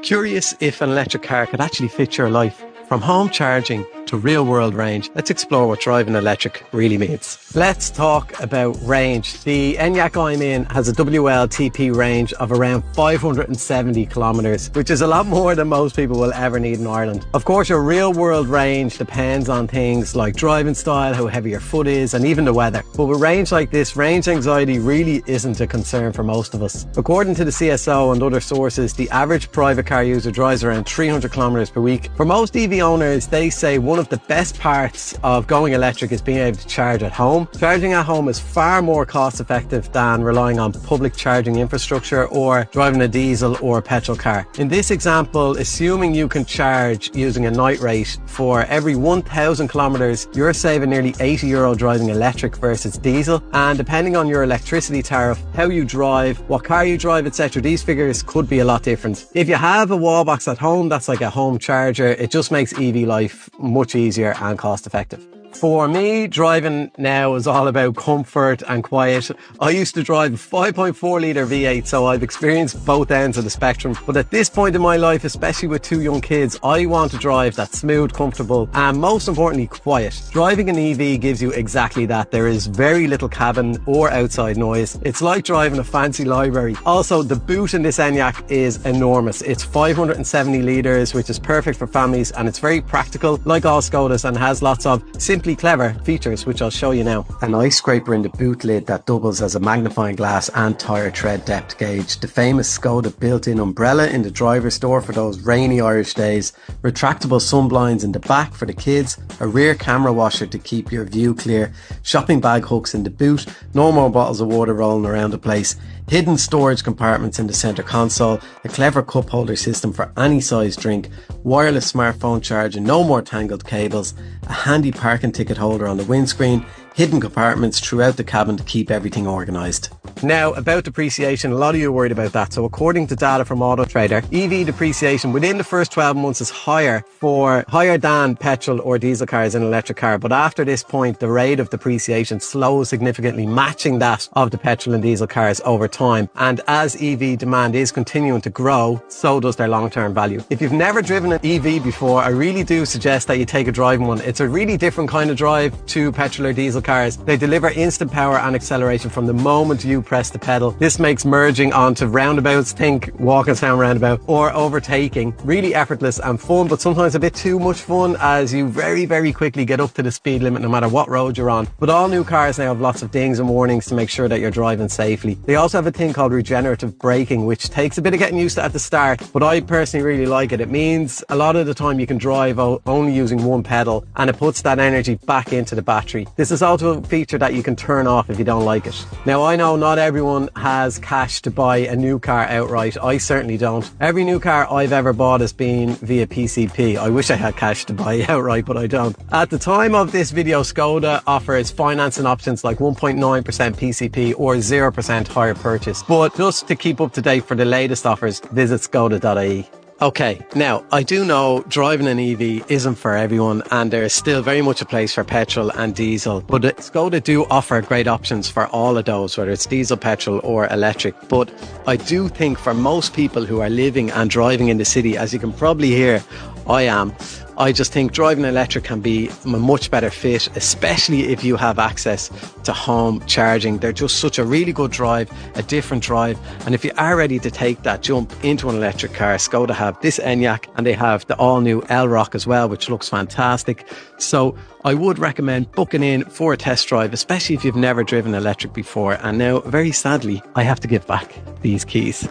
Curious if an electric car could actually fit your life? From home charging to real world range, let's explore what driving electric really means. Let's talk about range. The Enyaq I'm in has a WLTP range of around 570 kilometres, which is a lot more than most people will ever need in Ireland. Of course, your real world range depends on things like driving style, how heavy your foot is, and even the weather. But with range like this, range anxiety really isn't a concern for most of us. According to the CSO and other sources, the average private car user drives around 300 kilometres per week. For most EV owners, they say one of the best parts of going electric is being able to charge at home. Charging at home is far more cost effective than relying on public charging infrastructure or driving a diesel or a petrol car. In this example, assuming you can charge using a night rate, for every 1,000 kilometres, you're saving nearly €80 driving electric versus diesel. And depending on your electricity tariff, how you drive, what car you drive, etc., these figures could be a lot different. If you have a wall box at home, that's like a home charger, it just makes EV life much easier and cost effective. For me, driving now is all about comfort and quiet. I used to drive a 5.4 litre V8, so I've experienced both ends of the spectrum. But at this point in my life, especially with two young kids, I want to drive that's smooth, comfortable, and most importantly, quiet. Driving an EV gives you exactly that. There is very little cabin or outside noise. It's like driving a fancy library. Also, the boot in this Enyaq is enormous. It's 570 litres, which is perfect for families, and it's very practical, like all Skodas, and has lots of simply clever features, which I'll show you now. An ice scraper in the boot lid that doubles as a magnifying glass and tyre tread depth gauge. The famous Skoda built-in umbrella in the driver's door for those rainy Irish days. Retractable sunblinds in the back for the kids. A rear camera washer to keep your view clear. Shopping bag hooks in the boot. No more bottles of water rolling around the place. Hidden storage compartments in the centre console. A clever cup holder system for any size drink. Wireless smartphone charging. No more tangled cables. A handy parking ticket holder on the windscreen. Hidden compartments throughout the cabin to keep everything organised. Now, about depreciation, a lot of you are worried about that. So according to data from Autotrader, EV depreciation within the first 12 months is higher than petrol or diesel cars in an electric car. But after this point, the rate of depreciation slows significantly, matching that of the petrol and diesel cars over time. And as EV demand is continuing to grow, so does their long-term value. If you've never driven an EV before, I really do suggest that you take a driving one. It's a really different kind of drive to petrol or diesel cars. They deliver instant power and acceleration from the moment you press the pedal. This makes merging onto roundabouts, think Walkinstown roundabout, or overtaking, really effortless and fun, but sometimes a bit too much fun as you very, very quickly get up to the speed limit no matter what road you're on. But all new cars now have lots of dings and warnings to make sure that you're driving safely. They also have a thing called regenerative braking, which takes a bit of getting used to at the start, but I personally really like it. It means a lot of the time you can drive only using one pedal, and it puts that energy back into the battery. This is also a feature that you can turn off if you don't like it. Now, I know not everyone has cash to buy a new car outright. I certainly don't. Every new car I've ever bought has been via PCP. I wish I had cash to buy outright, but I don't. At the time of this video, Skoda offers financing options like 1.9% PCP or 0% hire purchase. But just to keep up to date for the latest offers, visit skoda.ie. Okay, now I do know driving an EV isn't for everyone, and there is still very much a place for petrol and diesel, but Skoda do offer great options for all of those, whether it's diesel, petrol or electric. But I do think for most people who are living and driving in the city, as you can probably hear I just think driving electric can be a much better fit, especially if you have access to home charging. They're just such a really good drive, a different drive. And if you are ready to take that jump into an electric car, Skoda have this Enyaq and they have the all-new Elroq as well, which looks fantastic. So I would recommend booking in for a test drive, especially if you've never driven electric before. And now, very sadly, I have to give back these keys.